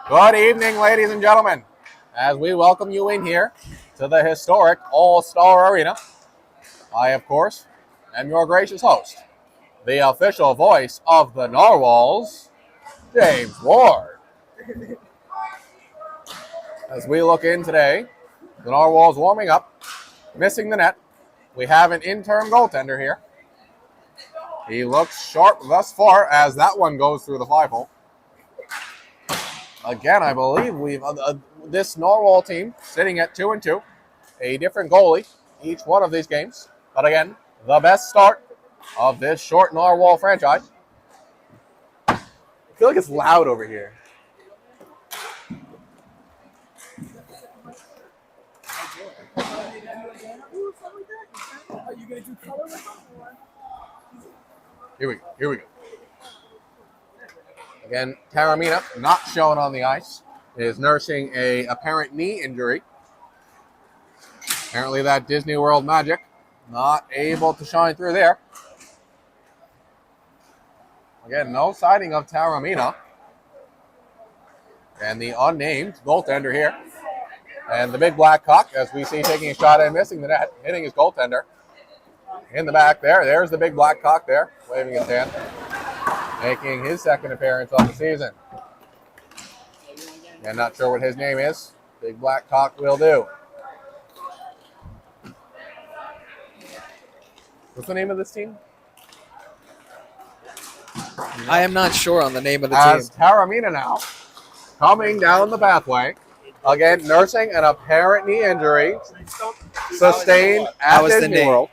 Good evening, ladies and gentlemen, as we welcome you in here to the historic All-Star Arena. I, of course, am your gracious host, the official voice of the Narwhals, James Ward. As we look in today, the Narwhals warming up, missing the net. We have an interim goaltender here. He looks sharp thus far as that one goes through the 5-hole. Again, I believe we've this Narwhal team sitting at 2-2, a different goalie each one of these games. But again, the best start of this short Narwhal franchise. I feel like it's loud over here. Here we go. Again, Taramina not shown on the ice, is nursing a apparent knee injury. Apparently that Disney World magic not able to shine through there. Again, no sighting of Taramina. And the unnamed goaltender here. And the big black cock, as we see, taking a shot and missing the net, hitting his goaltender. In the back there, there's the big black cock there, waving his hand. Making his second appearance on the season. And not sure what his name is. Big black cock will do. What's the name of this team? I am not sure on the name of the As team. Taramina now coming down the pathway. Again, nursing an apparent knee injury sustained at Disney World.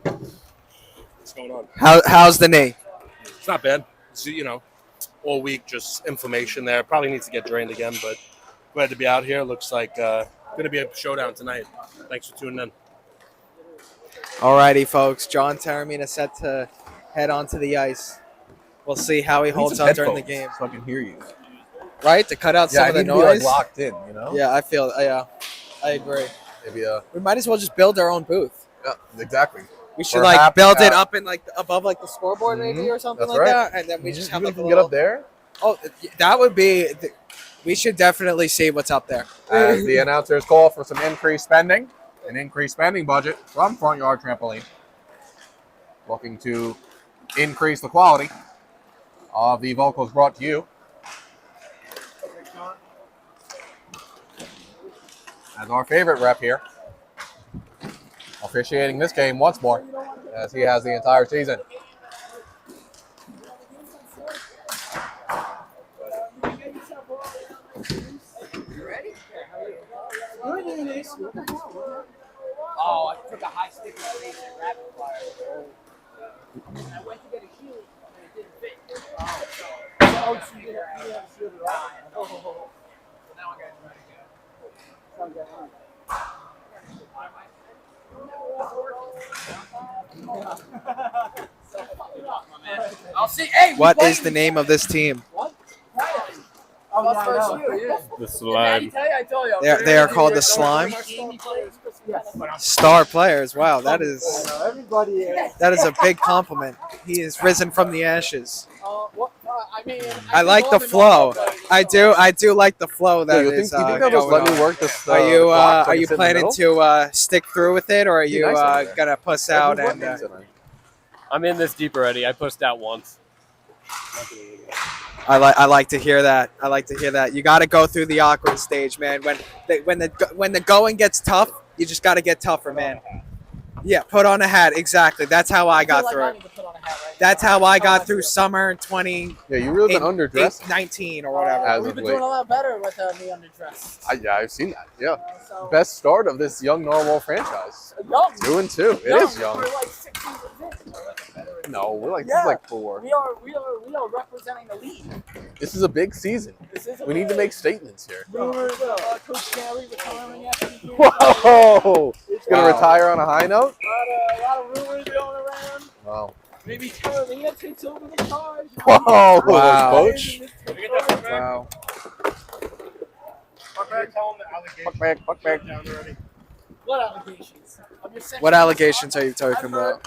What's going on? How's the knee? It's not bad. It's, all week, just inflammation there. Probably needs to get drained again, but glad to be out here. Looks like going to be a showdown tonight. Thanks for tuning in. Alrighty, folks. John Taramina set to head onto the ice. We'll see how he holds up during the game. So I can hear you. Right? To cut out some of the noise? Yeah, I need to be locked in, you know? Yeah, I agree. Maybe we might as well just build our own booth. Yeah, exactly. We should build it up in above the scoreboard maybe or something that, and then we just have a little. Get up there. Oh, that would be. We should definitely see what's up there. As the announcers call for some increased spending, an increased spending budget from Front Yard Trampoline, looking to increase the quality of the vocals brought to you. As our favorite rep here, officiating this game once more, as he has the entire season. Oh, I took a high stick and face at rapid fire. And I went to get a shield and it didn't fit. Oh, so you didn't have a shield at all? Oh. Now I got it ready to go. I'll see. Hey, what is the name of this team? What? The Slime. They are called the Slime. Star players. Wow, that is a big compliment. He is risen from the ashes. I like the flow. I do like the flow that is. You think they'll just let me work this? Are you planning to stick through with it, or are you gonna puss out and? I'm in this deep already. I pushed out once. I like to hear that. I like to hear that. You got to go through the awkward stage, man. When the going gets tough, you just got to get tougher, man. Yeah, put on a hat. Exactly. That's how I got through it. That's how I got through summer 20. Yeah, you really been underdressed. 19 or whatever. We've been doing a lot better with me underdressed. I've seen that. Yeah, best start of this young Narwhal franchise. Young. 2-2. It is young. We're like 6 years in. No, we're like 4. We are representing the league. This is a big season. We need to make statements here. Coach Gary retiring after the year. Whoa! He's gonna retire on a high note. A lot of rumors going around. Wow. Maybe Carolina takes over the charge. Whoa! Wow. Coach. Wow. Fuck back. What allegations? What allegations are you talking about?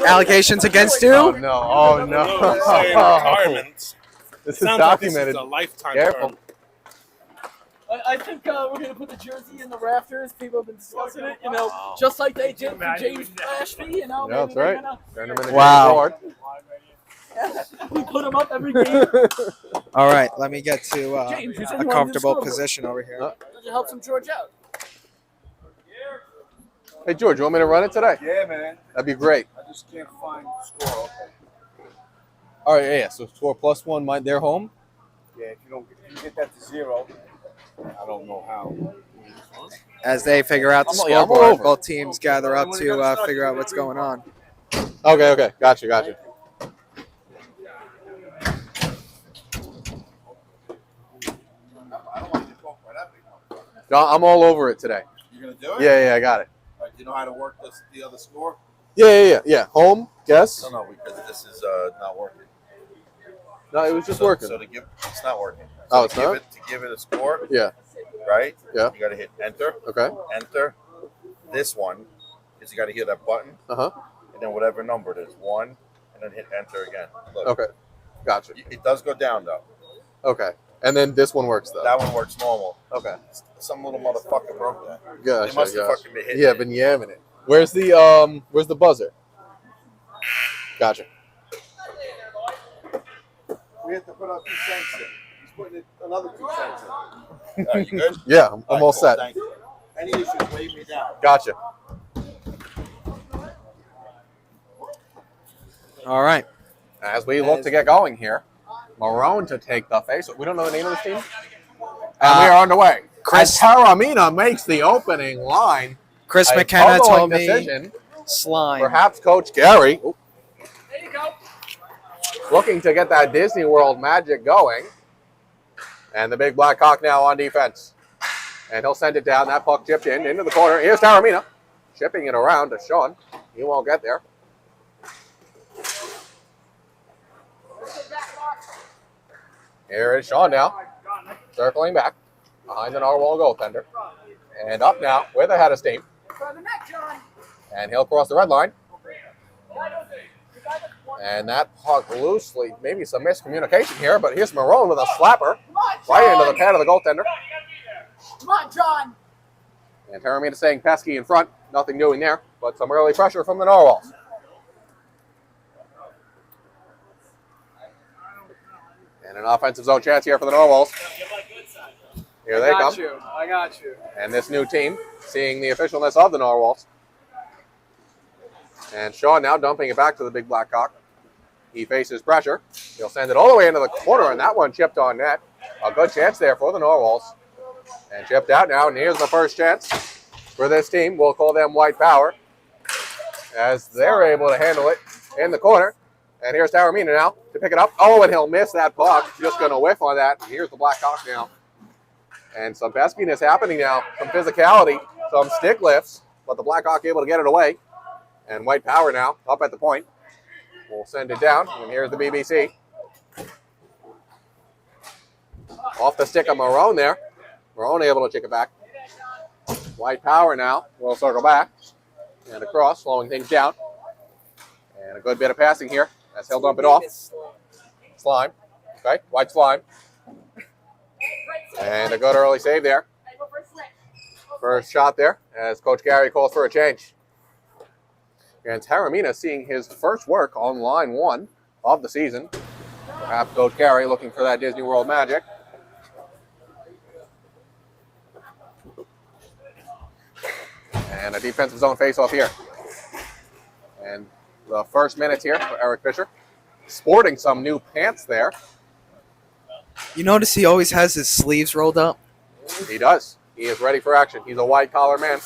Allegations against you? Oh no! Retirement. This is Sounds like this is documented. a lifetime Careful. term. I think we're going to put the jersey in the rafters. People have been discussing it, just like they did for James Ashby, Yeah, maybe that's they're right. gonna Turn him into Wow. James Ward. we put him up every game. All right, let me get to James, you said a you wanted to comfortable score. position over here. Does it help some George out? Hey, George, you want me to run it today? Yeah, man. That'd be great. I just can't find the score. Okay. All right, yeah. So score +1. They're home. Yeah, if you get that to 0, I don't know how. As they figure out the I'm all scoreboard, over. both teams gather up to figure out what's going on. Okay. Gotcha. I don't want you to talk right after. No, I'm all over it today. You're gonna do it? Yeah, I got it. All right, do you know how to work the other score? Yeah. Home, guess. No, because this is not working. No, it was just working. So to give, it's not working. Oh, So it's to give not? it, to give it a score, Yeah. right? Yeah. You got to hit enter. Okay. Enter. This one is you got to hit that button, Uh-huh. and then whatever number it is, 1, and then hit enter again. Look, Okay. Gotcha. it does go down though. Okay. And then this one works though. That one works normal. Okay. Some little motherfucker broke that. Gotcha. They must have fucking been hitting Yeah, it. been yamming it. Where's the buzzer? Gotcha. We have to put up 2 cents in. He's putting another 2 cents in. Are you good? Yeah, I'm all cool. set. Thank you. Any issues, wave me down. Gotcha. All right. As we look to get going here, Marone to take the face. We don't know the name of this team? And we are underway. Chris- As Taramina makes the opening line. Chris A McKenna puzzling told me decision. slime. Perhaps Coach Gary There you go. looking to get that Disney World magic going. And the big black cock now on defense. And he'll send it down. That puck chipped into the corner. Here's Taramina. Chipping it around to Sean. He won't get there. Here is Sean now. Circling back. Behind the Narwhal goaltender. And up now with a head of steam. And he'll cross the red line. And that puck loosely, maybe some miscommunication here, but here's Marone with a slapper right into the pad of the goaltender. Come on, John. And Taramina staying pesky in front. Nothing doing there, but some early pressure from the Narwhals. And an offensive zone chance here for the Narwhals. Here they come. I got you. And this new team seeing the officialness of the Narwhals. And Sean now dumping it back to the big black cock. He faces pressure. He'll send it all the way into the corner, and that one chipped on net. A good chance there for the Narwhals. And chipped out now, and here's the first chance for this team. We'll call them White Power, as they're able to handle it in the corner. And here's Taramina now to pick it up. Oh, and he'll miss that puck. Just going to whiff on that. And here's the black cock now. And some peskiness happening now. Some physicality, some stick lifts, but the Black Hawk able to get it away. And White Power now up at the point. We'll send it down, and here's the BBC. Off the stick of Marone there. Marone able to kick it back. White Power now will circle back. And across, slowing things down. And a good bit of passing here as he'll dump it off. Slime. Okay, White Slime. And a good early save there. First shot there as Coach Gary calls for a change. And Taramina seeing his first work on line 1 of the season. Perhaps Coach Gary looking for that Disney World magic. And a defensive zone faceoff here. And the first minutes here for Eric Fisher. Sporting some new pants there. You notice he always has his sleeves rolled up? He does. He is ready for action. He's a white collar man.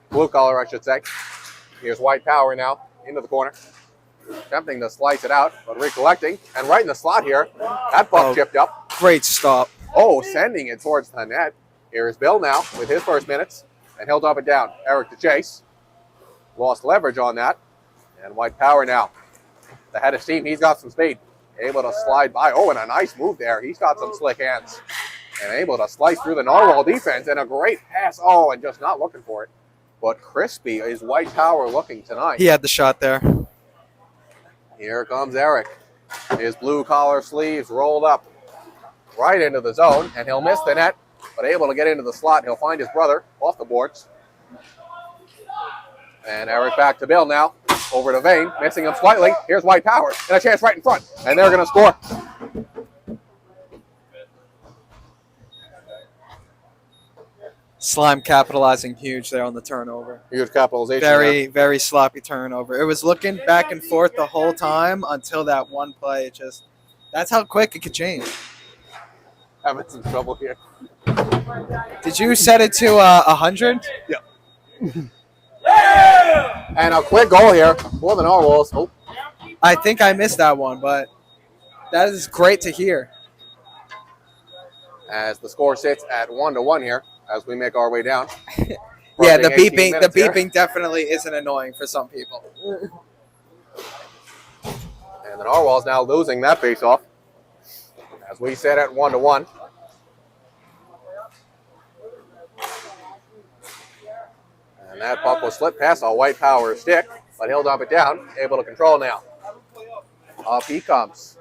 Blue collar, I should say. Here's White Power now into the corner. Attempting to slice it out, but recollecting. And right in the slot here. That puck chipped up. Great stop. Oh, sending it towards the net. Here is Bill now with his first minutes. And he'll dump it down. Eric to chase. Lost leverage on that. And White Power now. The head of steam, he's got some speed. Able to slide by. Oh, and a nice move there. He's got some slick hands. And able to slice through the Narwhal defense. And a great pass. Oh, and just not looking for it. But crispy is White Power looking tonight. He had the shot there. Here comes Eric. His blue collar sleeves rolled up right into the zone, and he'll miss the net, but able to get into the slot. He'll find his brother off the boards. And Eric back to Bill now. Over to Vane, missing him slightly. Here's White Power, and a chance right in front. And they're going to score. Slime capitalizing huge there on the turnover. Huge capitalization. Very sloppy turnover. It was looking back and forth the whole time until that one play. That's how quick it could change. Having some trouble here. Did you set it to 100? Yeah. And a quick goal here for the Narwhals. Oh. I think I missed that one, but that is great to hear. As the score sits at 1-1 here, as we make our way down. Yeah, the beeping here. definitely isn't annoying for some people. And the Narwhals now losing that face-off. As we sit at 1-1. And that puck was slipped past a White Power stick, but he'll dump it down, able to control now. Up he comes.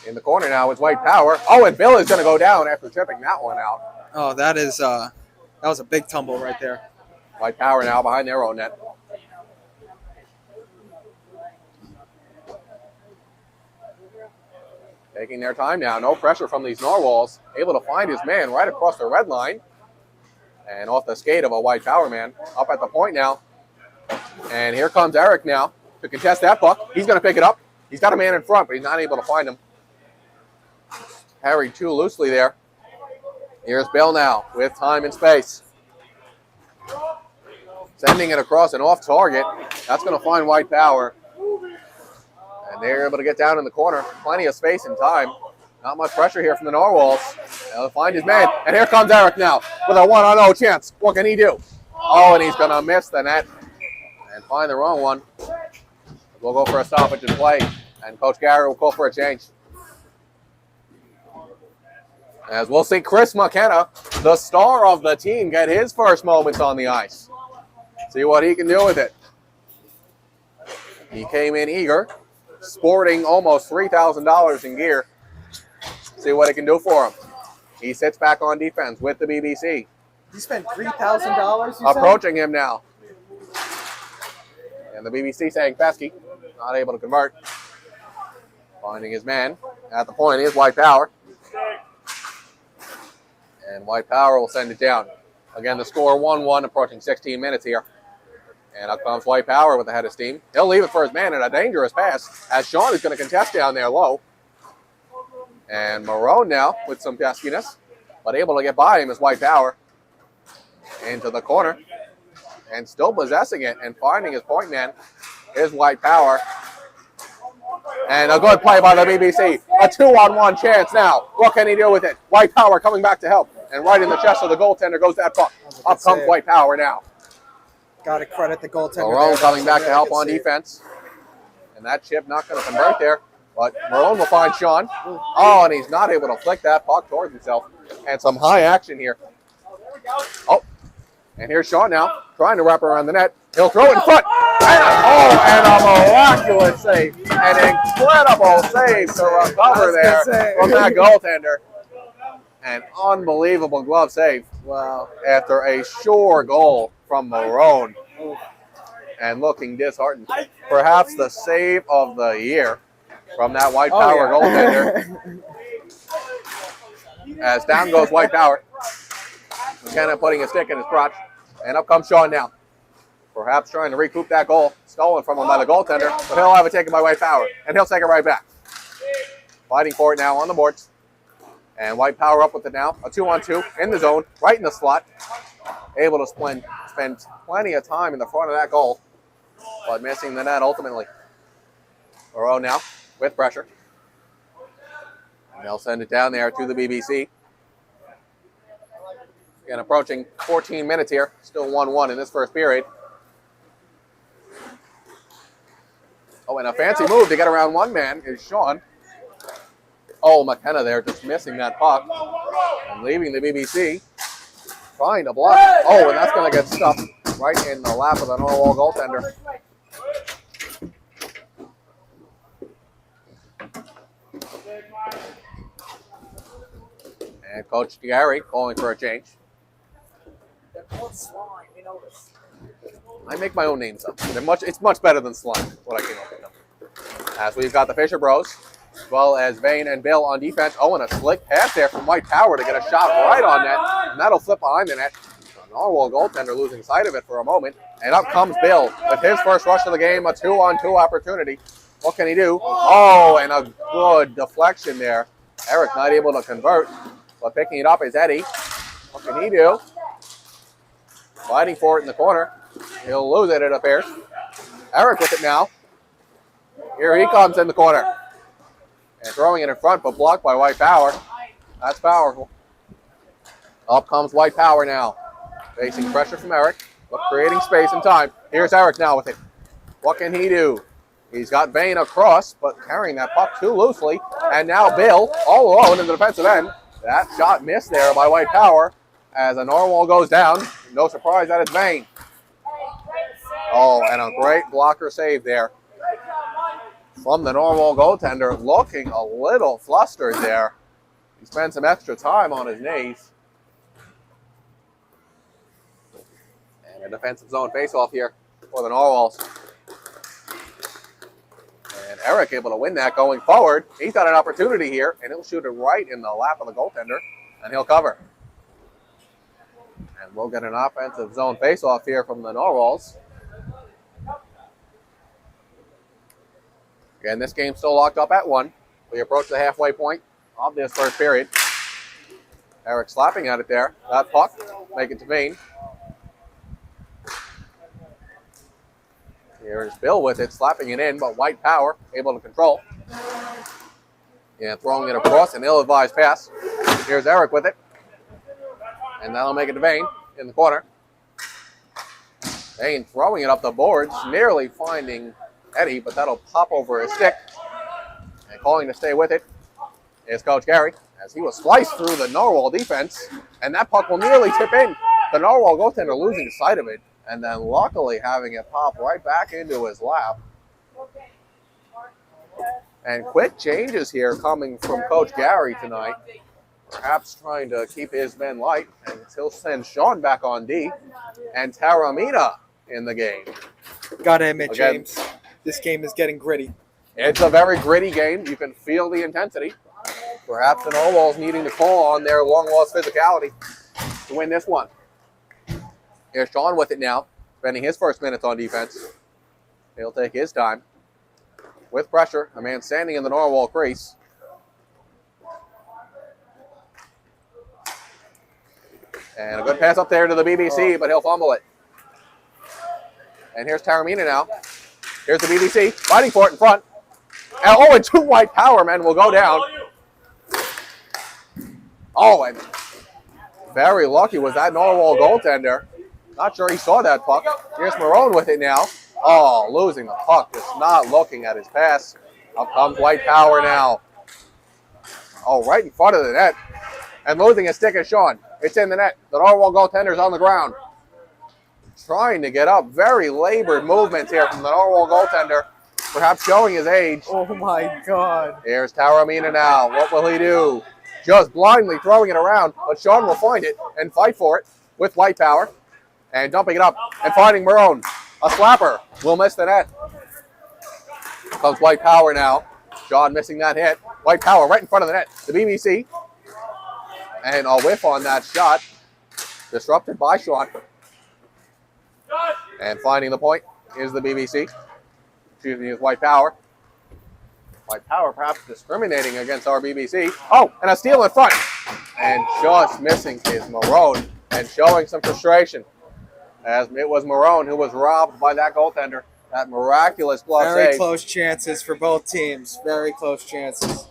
In the corner now is White Power. Oh, and Bill is going to go down after tripping that one out. Oh, that was a big tumble right there. White Power now behind their own net. Taking their time now. No pressure from these Narwhals. Able to find his man right across the red line. And off the skate of a White Power man. Up at the point now. And here comes Eric now to contest that puck. He's going to pick it up. He's got a man in front, but he's not able to find him. Carried too loosely there. Here's Bill now with time and space. Sending it across and off target. That's going to find White Power. And they're able to get down in the corner. Plenty of space and time. Not much pressure here from the Narwhals. They'll find his man. And here comes Eric now with a 1-0 chance. What can he do? Oh, and he's going to miss the net and find the wrong one. We'll go for a stoppage and play. And Coach Gary will call for a change. As we'll see Chris McKenna, the star of the team, get his first moments on the ice. See what he can do with it. He came in eager, sporting almost $3,000 in gear. See what it can do for him. He sits back on defense with the BBC. You spent $3,000? Approaching him now. And the BBC saying Pesky, not able to convert. Finding his man at the point is White Power. And White Power will send it down. Again, the score 1-1, approaching 16 minutes here. And up comes White Power with the head of steam. He'll leave it for his man in a dangerous pass as Sean is going to contest down there low. And Marone now with some peskiness, but able to get by him is White Power. Into the corner. And still possessing it and finding his point man is White Power. And a good play by the BBC. A 2-on-1 chance now. What can he do with it? White Power coming back to help. And right in the chest of the goaltender goes that puck. Up comes White Power now. Got to credit the goaltender. Marone coming back to help on defense. And that chip not going to convert there. But Marone will find Sean. Oh, and he's not able to flick that puck towards himself. And some high action here. Oh, and here's Sean now trying to wrap around the net. He'll throw it in front. And a miraculous save. An incredible save to recover there from that goaltender. An unbelievable glove save. Wow. After a sure goal from Marone. And looking disheartened. Perhaps the save of the year from that White Power goaltender. As down goes White Power. McKenna putting a stick in his crotch. And up comes Sean now. Perhaps trying to recoup that goal. Stolen from him by the goaltender. But he'll have it taken by White Power. And he'll take it right back. Fighting for it now on the boards. And White Power up with it now. A 2-on-2 in the zone. Right in the slot. Able to spend plenty of time in the front of that goal. But missing the net ultimately. Moreau now with pressure. And they'll send it down there to the BBC. Again, approaching 14 minutes here. Still 1-1 in this first period. Oh, and a fancy move to get around one man is Sean. Oh, McKenna there just missing that puck. And leaving the BBC. Trying to block. Oh, and that's going to get stuffed right in the lap of the Narwhal goaltender. And Coach Gary calling for a change. They're called slime. You know this. I make my own names up. It's much better than slime, what I came up with. As we've got the Fisher Bros, as well as Vane and Bill on defense. Oh, and a slick pass there from White Power to get a shot right on net. And that'll flip behind the net. The Narwhal goaltender losing sight of it for a moment. And up comes Bill with his first rush of the game, a 2-on-2 opportunity. What can he do? Oh, and a good deflection there. Eric not able to convert, but picking it up is Eddie. What can he do? Fighting for it in the corner. He'll lose it appears. Eric with it now. Here he comes in the corner. And throwing it in front, but blocked by White Power. That's powerful. Up comes White Power now. Facing pressure from Eric, but creating space and time. Here's Eric now with it. What can he do? He's got Vane across, but carrying that puck too loosely. And now Bill, all alone in the defensive end. That shot missed there by White Power as a Narwhal goes down. No surprise that it's Vane. Oh, and a great blocker save there from the Narwhal goaltender, looking a little flustered there. He spent some extra time on his knees. And a defensive zone faceoff here for the Narwhals. And Eric able to win that going forward. He's got an opportunity here, and he'll shoot it right in the lap of the goaltender, and he'll cover. And we'll get an offensive zone faceoff here from the Narwhals. Again, this game's still locked up at 1. We approach the halfway point of this first period. Eric slapping at it there. That puck, make it to Vane. Here's Bill with it, slapping it in, but White Power able to control. And throwing it across, an ill-advised pass. Here's Eric with it. And that'll make it to Vane in the corner. Vane throwing it up the boards, nearly finding Eddie, but that'll pop over his stick. And calling to stay with it is Coach Gary, as he was sliced through the Narwhal defense. And that puck will nearly tip in. The Narwhal goaltender losing sight of it, and then luckily having it pop right back into his lap. And quick changes here coming from Coach Gary tonight. Perhaps trying to keep his men light, and he'll send Sean back on D and Taramina in the game. Gotta admit, Again, James, this game is getting gritty. It's a very gritty game. You can feel the intensity. Perhaps the Narwhals needing to call on their long-lost physicality to win this one. Here's Sean with it now, spending his first minutes on defense. He'll take his time. With pressure, a man standing in the Narwhal crease. And a good pass up there to the BBC, but he'll fumble it. And here's Taramina now. Here's the BBC, fighting for it in front. And 2 White Power men will go down. Oh, and very lucky was that Narwhal goaltender. Not sure he saw that puck. Here's Marone with it now. Oh, losing the puck, just not looking at his pass. Up comes White Power now. Oh, right in front of the net. And losing his stick is Sean. It's in the net. The Narwhal goaltender's on the ground. Trying to get up. Very labored movements here from the Narwhal goaltender. Perhaps showing his age. Oh my God. Here's Taramina now. What will he do? Just blindly throwing it around. But Sean will find it and fight for it with White Power. And dumping it up and finding Marone. A slapper will miss the net. Comes White Power now. Sean missing that hit. White Power right in front of the net. The BBC. And a whiff on that shot. Disrupted by Sean. And finding the point is the BBC. Excuse me, is White Power. White Power perhaps discriminating against our BBC. Oh, and a steal in front. And just missing is Marone and showing some frustration. As it was Marone who was robbed by that goaltender. That miraculous glove save. Very close chances for both teams. Very close chances.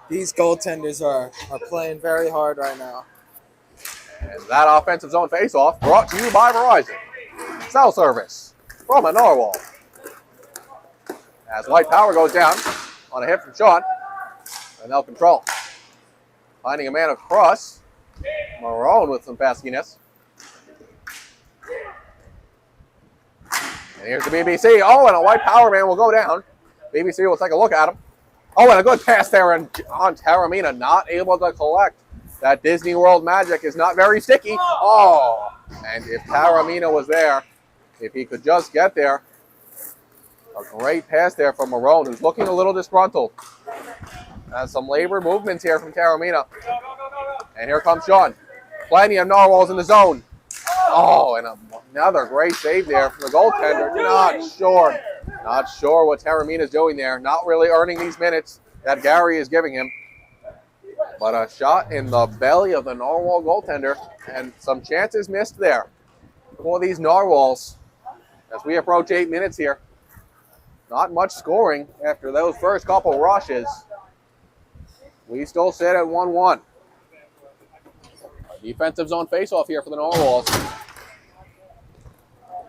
These goaltenders are playing very hard right now. And that offensive zone faceoff brought to you by Verizon. Cell service from a Narwhal. As White Power goes down on a hit from Sean. And they'll control. Finding a man across. Marone with some peskiness. And here's the BBC. Oh, and a White Power man will go down. BBC will take a look at him. Oh, and a good pass there on Taramina, not able to collect. That Disney World magic is not very sticky. Oh, and if Taramina was there, if he could just get there. A great pass there from Marone, who's looking a little disgruntled. Some labor movements here from Taramina. And here comes Sean. Plenty of Narwhals in the zone. Oh, and another great save there from the goaltender. Not sure what Taramina's doing there. Not really earning these minutes that Gary is giving him. But a shot in the belly of the Narwhal goaltender. And some chances missed there for these Narwhals as we approach 8 minutes here. Not much scoring after those first couple rushes. We still sit at 1-1. A defensive zone faceoff here for the Narwhals.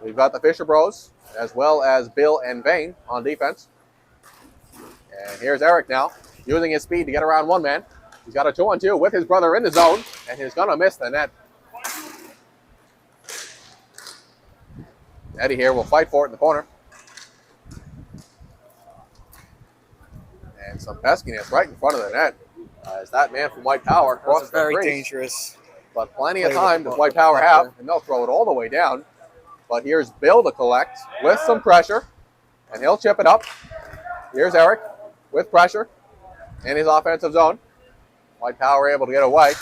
We've got the Fisher Bros as well as Bill and Vane on defense. And here's Eric now, using his speed to get around one man. He's got a 2-on-2 with his brother in the zone, and he's going to miss the net. Eddie here will fight for it in the corner. And some peskiness right in front of the net as that man from White Power crosses the very crease. dangerous. But plenty of time does White Power have, and they'll throw it all the way down. But here's Bill to collect with some pressure, and he'll chip it up. Here's Eric with pressure in his offensive zone. White Power able to get away.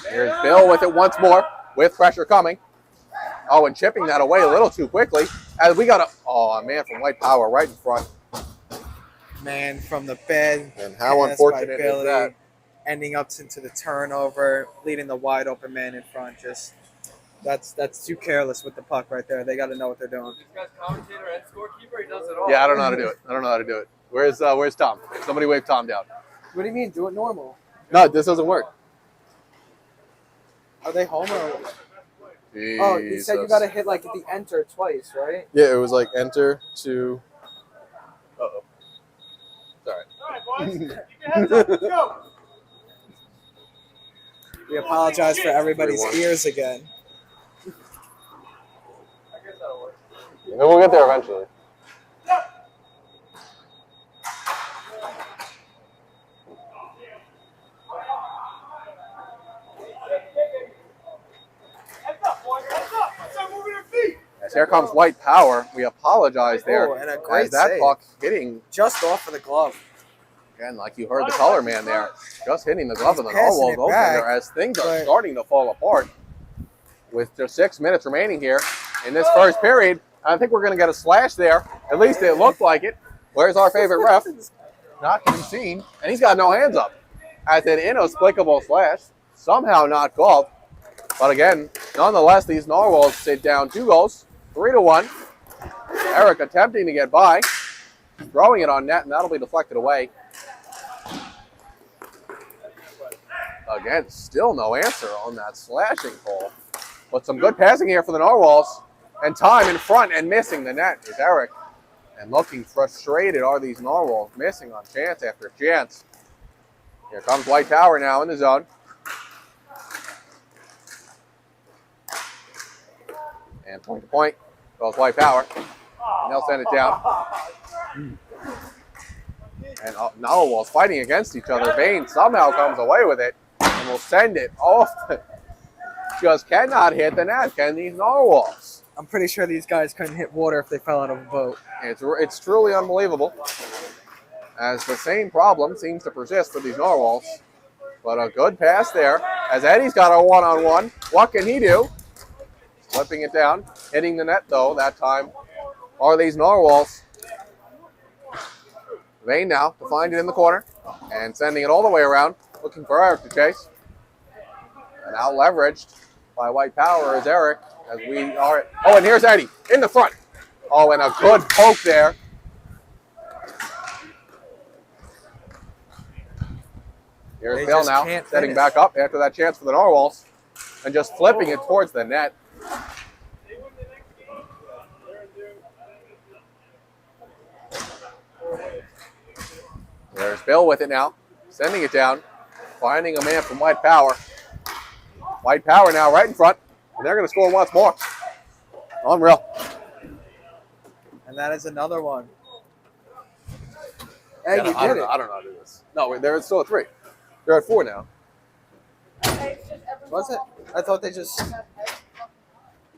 Here's Bill with it once more, with pressure coming. Oh, and chipping that away a little too quickly. As we got a man from White Power right in front. Man from the bed. And how pass unfortunate by is Billy, that? ending up into the turnover, leading the wide open man in front. Just that's too careless with the puck right there. They got to know what they're doing. This guy's commentator and scorekeeper, he does it all. Yeah, I don't know how to do it. Where's Tom? Somebody wave Tom down. What do you mean? Do it normal. No, this doesn't work. Are they home or? Jesus. Oh, you said you got to hit like the enter twice, right? Yeah, it was like enter to. Uh-oh. Sorry. All right, boys. Keep your heads up. Let's go. We apologize for everybody's 3-1. ears again. I guess that'll work. And then we'll get there eventually. Heads up, boys. Heads up. Start moving your feet. As here comes White Power. We apologize there. Oh, and a great as that save. puck hitting, Just off of the glove. again, like you heard the color man there, just hitting the glove of the He's passing Narwhal it back, goaltender as things are but- starting to fall apart. With just 6 minutes remaining here in this first period, I think we're going to get a slash there. At least it looked like it. Where's our favorite ref? Not to be seen. And he's got no hands up. As an inexplicable slash, somehow not called. But again, nonetheless, these Narwhals sit down 2 goals, 3-1. Eric attempting to get by, throwing it on net, and that'll be deflected away. Again, still no answer on that slashing call. But some good passing here for the Narwhals. And time in front and missing the net is Eric. And looking frustrated are these Narwhals, missing on chance after chance. Here comes White Power now in the zone. And point to point goes White Power. And they'll send it down. And Narwhals fighting against each other. Vane somehow comes away with it and will send it off. Just cannot hit the net, can these Narwhals? I'm pretty sure these guys couldn't hit water if they fell out of a boat. It's truly unbelievable. As the same problem seems to persist for these Narwhals. But a good pass there. As Eddie's got a one-on-one. What can he do? Flipping it down. Hitting the net, though, that time. Are these Narwhals. Vane now to find it in the corner. And sending it all the way around. Looking for Eric to chase. And out leveraged by White Power is Eric. As we are. Oh, and here's Eddie in the front. Oh, and a good poke there. Here's They Bill just now, can't setting finish. back up after that chance for the Narwhals. And just flipping it towards the net. There's Bill with it now, sending it down, finding a man from White Power. White Power now right in front, and they're going to score once more. Unreal. And that is another one. Hey, Yeah, you I did don't know. it. I don't know how to do this. No, wait, they're still at 3. They're at 4 now. Was it? I thought they just.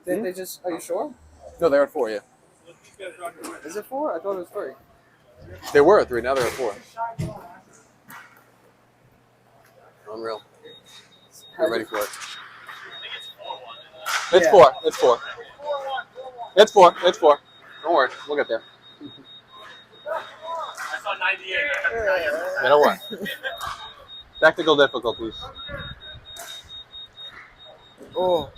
Did they just? Are you sure? No, they're at 4. Yeah, Is it 4? I thought it was 3. they were at 3. Now they're at 4. Unreal. You're ready for it. It's Yeah. 4. It's 4. It's 4. It's 4. Don't worry. We'll get there. I saw 98. You know what? Technical difficulties. Oh.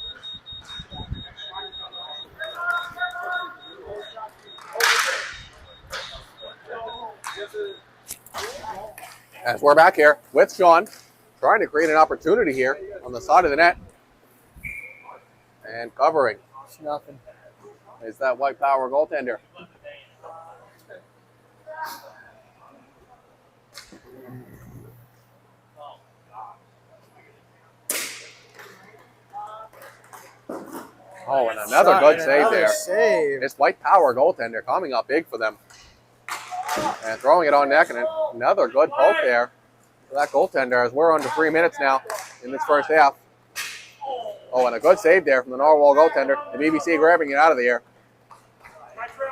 As we're back here with Sean, trying to create an opportunity here on the side of the net. And covering It's nothing. is that white power goaltender. Oh, and another Shot good and save another there. Save. This white power goaltender coming up big for them. And throwing it on net, and another good poke there for that goaltender as we're under 3 minutes now in this first half. Oh, and a good save there from the Narwhal goaltender. The BBC grabbing it out of the air.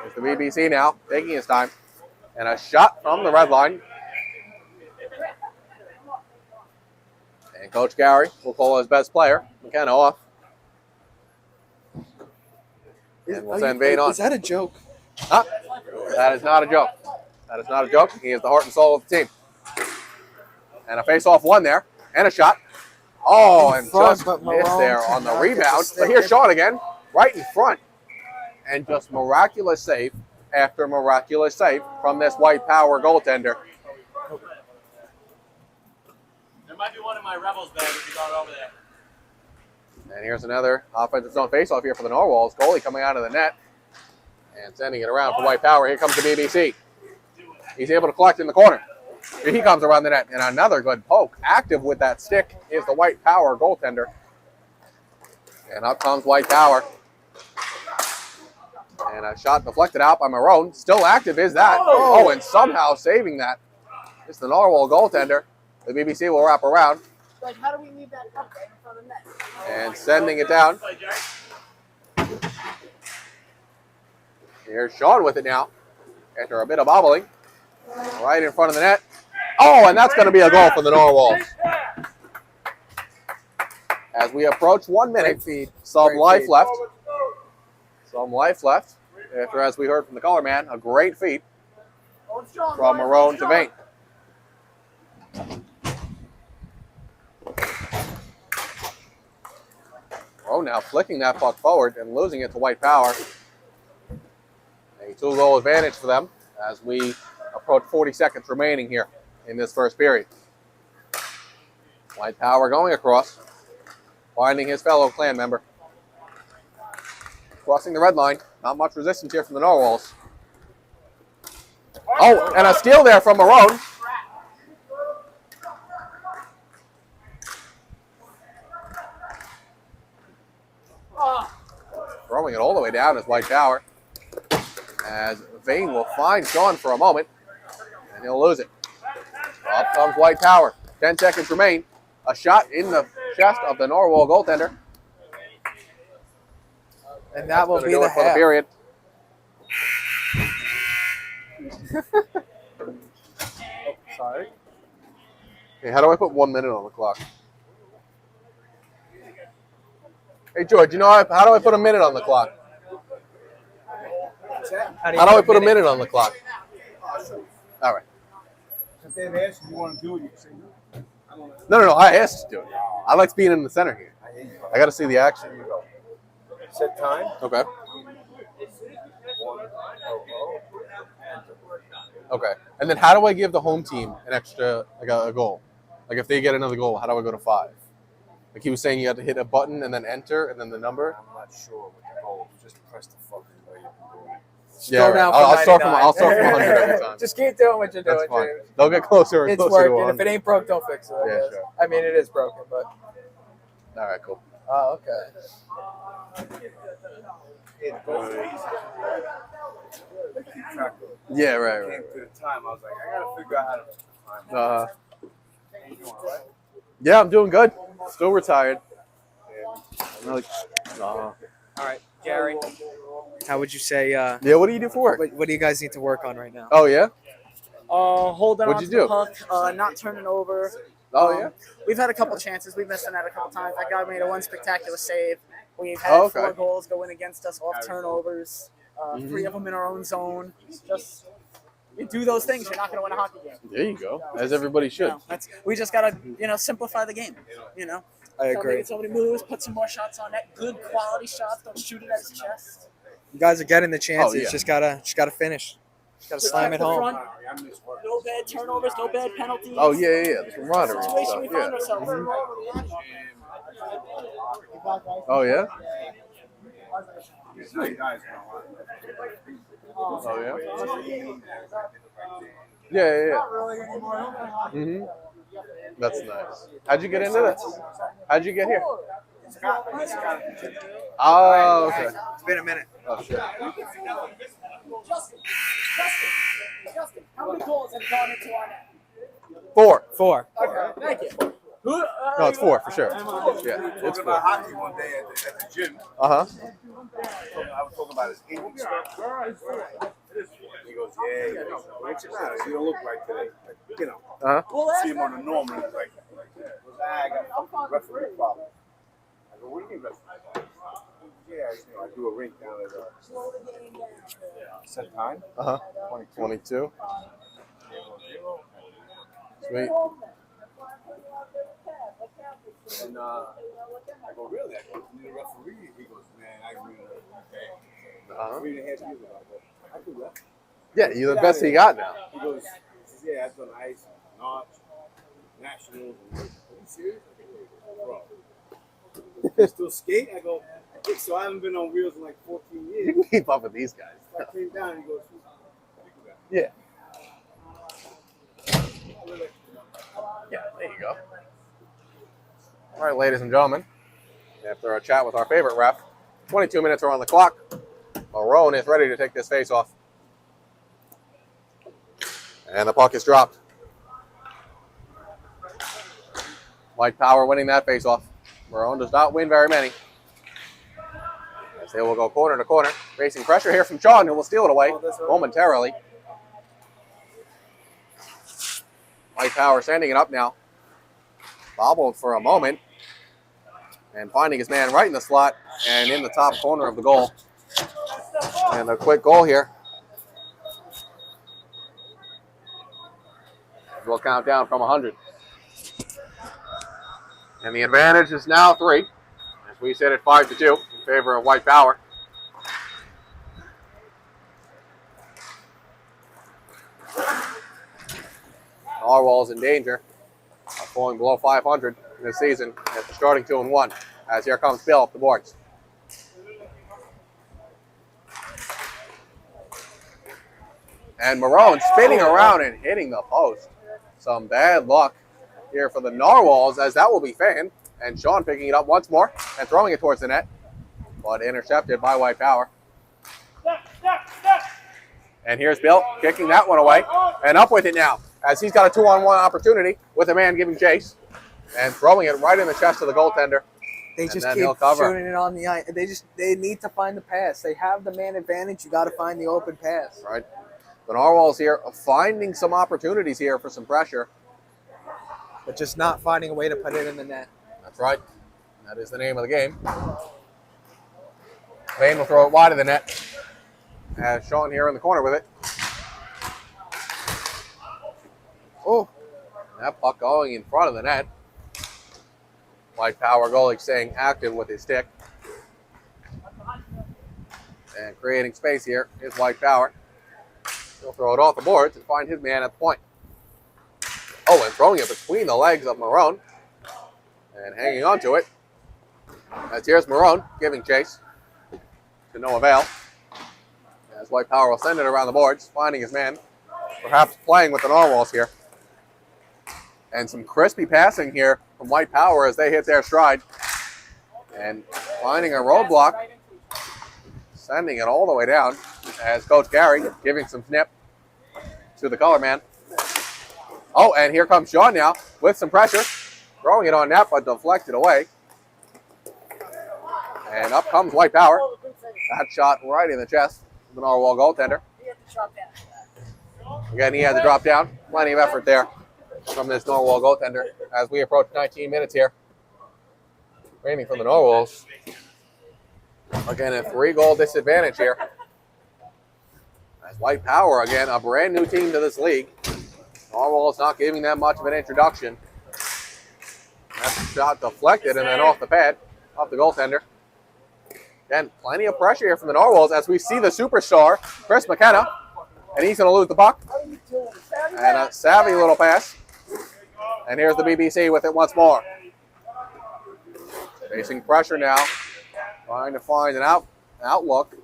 It's the BBC now, taking his time. And a shot from the red line. And Coach Gary will call his best player, McKenna, off. And we'll send Vane on. Is that a joke? Huh? That is not a joke. That is not a joke. He is the heart and soul of the team. And a face-off one there. And a shot. Oh, and front, just but missed Malone there on the cannot get the rebound. stick. But here's Sean again, right in front. And just miraculous save after miraculous save from this white power goaltender. There might be one in my Rebels bag if you got it over there. And here's another offensive zone face-off here for the Narwhals. Goalie coming out of the net and sending it around for white power. Here comes the BBC. He's able to collect in the corner. Here he comes around the net, and another good poke. Active with that stick is the white power goaltender. And up comes white power. And a shot deflected out by Marone. Still active is that. Oh, and somehow saving that. It's the Narwhal goaltender. The BBC will wrap around. Like, how do we leave that up right in front of the net? And sending it down. Here's Sean with it now. After a bit of bobbling. Right in front of the net. Oh, and that's going to be a goal for the Narwhals. As we approach 1 minute, some life left. Some life left. After, as we heard from the color man, a great feed from Marone to Vane. Oh, now flicking that puck forward and losing it to white power. A 2-goal advantage for them as we approach 40 seconds remaining here in this first period. White power going across, finding his fellow clan member. Crossing the red line. Not much resistance here from the Narwhals. Oh, and a steal there from Marone. Throwing it all the way down is white power. As Vane will find Sean for a moment, and he'll lose it. Up comes white power. 10 seconds remain. A shot in the chest of the Narwhal goaltender. And that will be do the it for the half. period. Sorry. Hey, how do I put 1 minute on the clock? Hey, George, you know how do I put a minute on the clock? How do I put a minute on the clock? All right. If they've asked if you want to do it, you can say no. No. I asked to do it. I like being in the center here. I got to see the action. Set time. Okay. Okay. And then how do I give the home team an extra, like a goal? Like if they get another goal, how do I go to 5? Like he was saying, you have to hit a button and then enter and then the number. I'm not sure what the goal is. Just press the fucking way you're doing it. Yeah, right. I'll start from 100 every time. Just keep doing what you're doing, That's fine. James. They'll get closer and It's closer to working. 100. If it ain't broke, don't fix it. I Yeah, guess. sure. I mean, it is broken, but. All right, cool. Oh, okay. keep track of it. Yeah, right, Came right. to the time, I was like, I gotta figure out how to time. Uh, You doing all right? yeah, I'm doing good. Still retired. I'm really, All right, Gary. How would you say? yeah, what do you do for work? What do you guys need to work on right now? Oh, yeah? Holding What'd on you to the do? puck, not turning over. Oh, yeah? We've had a couple chances. We've missed on that a couple times. That guy made a one spectacular save. We've had Oh, okay. 4 goals go in against us off turnovers. 3 of them in our own zone. Just you do those things, you're not going to win a hockey game. There you go. As everybody should. We just got to simplify the game. I agree. So many moves, put some more shots on net. Good quality shots. Don't shoot it at his chest. You guys are getting the chances. Oh, yeah. Just gotta finish. Just gotta slam it The home. front, no bad turnovers, no bad penalties. Oh, yeah. The camaraderie and Situation stuff, we find yeah. ourselves. Oh, yeah? It's nice guys, Oh, yeah? Yeah. Mm-hmm. That's nice. How'd you get into this? How'd you get here? Oh, okay. It's been a minute. Oh, shit. Justin, how many goals have gone into our net? 4. 4. Okay, thank you. No, it's 4 for sure. Yeah, it's talking 4. about hockey one day at the gym. Uh-huh. I was talking about his ankle. He goes, yeah. What's the matter? You don't look right today. Like, Uh-huh. see him on the normal. He's like, I got a referee problem. I go, what do you mean referee? Yeah, I do a rink down at set time. Uh-huh. 22. Sweet. And I go, really? I go, you need a referee? He goes, man, I really Uh-huh. 3.5 years ago. I could ref. Yeah, you're the best he got now. He goes, yeah, I've done ice, notch, nationals. Are you serious? Bro. You still skate? I go, I think so. I haven't been on wheels in like 14 You years. can keep up with these guys. I came down and he goes, Yeah. Yeah, there you go. All right, ladies and gentlemen, after our chat with our favorite ref, 22 minutes are on the clock. Marone is ready to take this face off. And the puck is dropped. White Power winning that face off. Marone does not win very many. As they will go corner to corner. Facing pressure here from Sean, who will steal it away momentarily. White Power sending it up now. Bobbled for a moment. And finding his man right in the slot and in the top corner of the goal. And a quick goal here. We'll count down from 100. And the advantage is now 3. As we sit at 5-2 in favor of White Power. Narwhals in danger of falling below 500 this season after starting 2-1. As here comes Bill up the boards. And Marone spinning around and hitting the post. Some bad luck here for the Narwhals as that will be fanned. And Sean picking it up once more and throwing it towards the net. But intercepted by White Power. And here's Bill kicking that one away. And up with it now as he's got a 2-on-1 opportunity with a man giving chase. And throwing it right in the chest of the goaltender. They And just then keep he'll cover. shooting it on the ice. They need to find the pass. They have the man advantage. You got to find the open pass. Right. The Narwhals here finding some opportunities here for some pressure. But just not finding a way to put it in the net. That's right. That is the name of the game. Vane will throw it wide of the net. As Sean here in the corner with it. Oh, that puck going in front of the net. White Power goalie staying active with his stick. And creating space here is White Power. He'll throw it off the boards and find his man at the point. Oh, and throwing it between the legs of Marone. And hanging on to it. As here's Marone giving chase. To no avail. As White Power will send it around the boards, finding his man. Perhaps playing with the Narwhals here. And some crispy passing here from White Power as they hit their stride. And finding a roadblock. Sending it all the way down. as Coach Gary giving some snip to the color man. Oh, and here comes Sean now with some pressure. Throwing it on net, but deflected away. And up comes White Power. That shot right in the chest of the Narwhal goaltender. Again, he had to drop down. Plenty of effort there from this Narwhal goaltender as we approach 19 minutes here. Remaining for the Narwhals. Again, a 3-goal disadvantage here. As White Power, again, a brand new team to this league. Narwhals not giving them much of an introduction. That shot deflected and then off the pad, off the goaltender. Again, plenty of pressure here from the Narwhals as we see the superstar, Chris McKenna. And he's going to lose the puck. And a savvy little pass. And here's the BBC with it once more. Facing pressure now. Trying to find an outlook.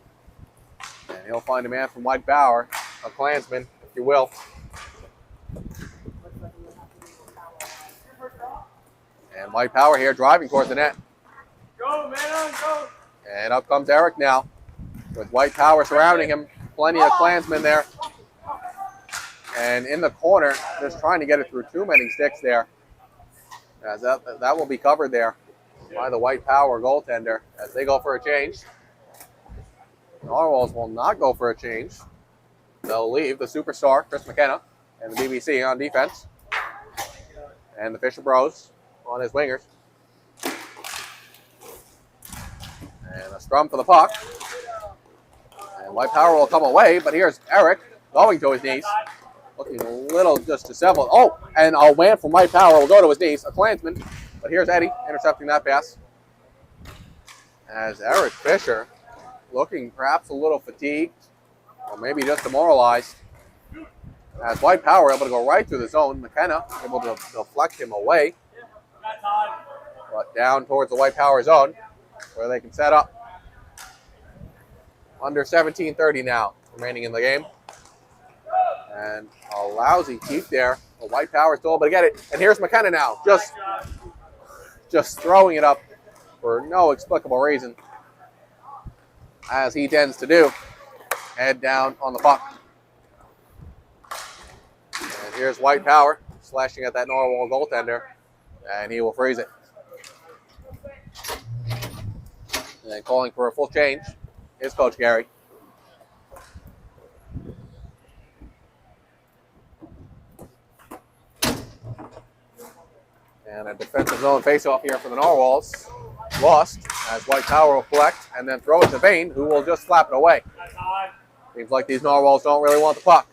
And he'll find a man from White Power, a Klansman, if you will. And White Power here driving towards the net. Go, man, go. And up comes Eric now with White Power surrounding him. Plenty of Klansmen there. And in the corner, just trying to get it through too many sticks there. As that will be covered there by the White Power goaltender as they go for a change. Narwhals will not go for a change. They'll leave the superstar, Chris McKenna, and the BBC on defense. And the Fisher Bros on his wingers. And a scrum for the puck. And White Power will come away, but here's Eric going to his knees. Looking a little just disheveled. Oh, and a man from White Power will go to his knees, a Klansman. But here's Eddie intercepting that pass. As Eric Fisher looking perhaps a little fatigued or maybe just demoralized. As White Power able to go right through the zone. McKenna able to deflect him away. But down towards the White Power zone where they can set up. Under 17:30 now remaining in the game. And a lousy keep there. The White Power still able to get it. And here's McKenna now. Just throwing it up for no explicable reason. As he tends to do. Head down on the puck. And here's White Power slashing at that Narwhal goaltender. And he will freeze it. And then calling for a full change is Coach Gary. And a defensive zone faceoff here for the Narwhals. Lost as White Power will collect and then throw it to Vane, who will just slap it away. Seems like these Narwhals don't really want the puck.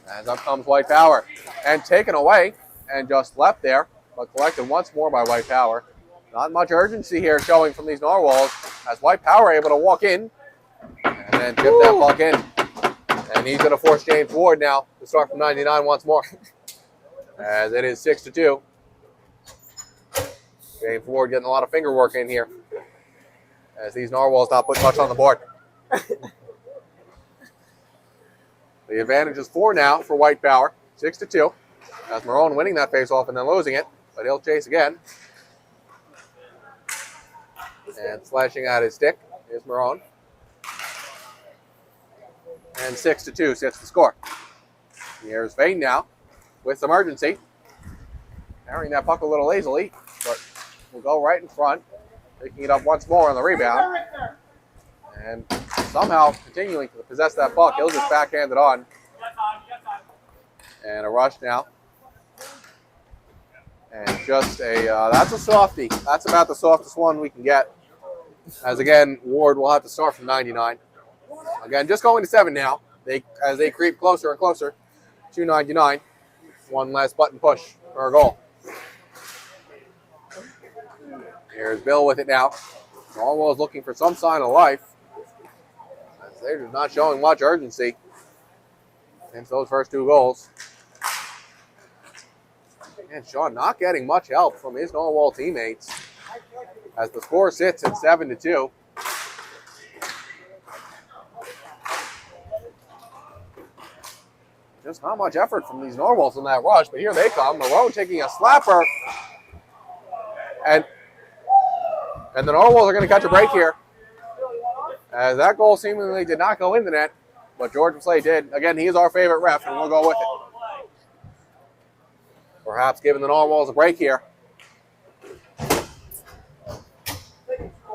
As up comes White Power. And taken away and just left there, but collected once more by White Power. Not much urgency here showing from these Narwhals as White Power able to walk in and then tip that puck in. And he's going to force James Ward now to start from 99 once more. As it is 6-2. James Ward getting a lot of finger work in here as these Narwhals not put much on the board. The advantage is 4 now for White Power, 6-2. As Marone winning that faceoff and then losing it, but he'll chase again. And slashing out his stick is Marone. And 6-2 sets the score. Here's Vane now with some urgency. Carrying that puck a little lazily, but will go right in front. Picking it up once more on the rebound. And somehow continuing to possess that puck. He'll just backhand it on. And a rush now. And just that's a softie. That's about the softest one we can get. As again, Ward will have to start from 99. Again, just going to 7 now. As they creep closer and closer to 99. One last button push for a goal. Here's Bill with it now. Narwhals looking for some sign of life. As they're just not showing much urgency into those first 2 goals. And Sean not getting much help from his Narwhal teammates as the score sits at 7-2. Just not much effort from these Narwhals in that rush, but here they come. Marone taking a slapper. And the Narwhals are going to catch a break here. As that goal seemingly did not go in the net, but George Slay did. Again, he is our favorite ref, and we'll go with it. Perhaps giving the Narwhals a break here.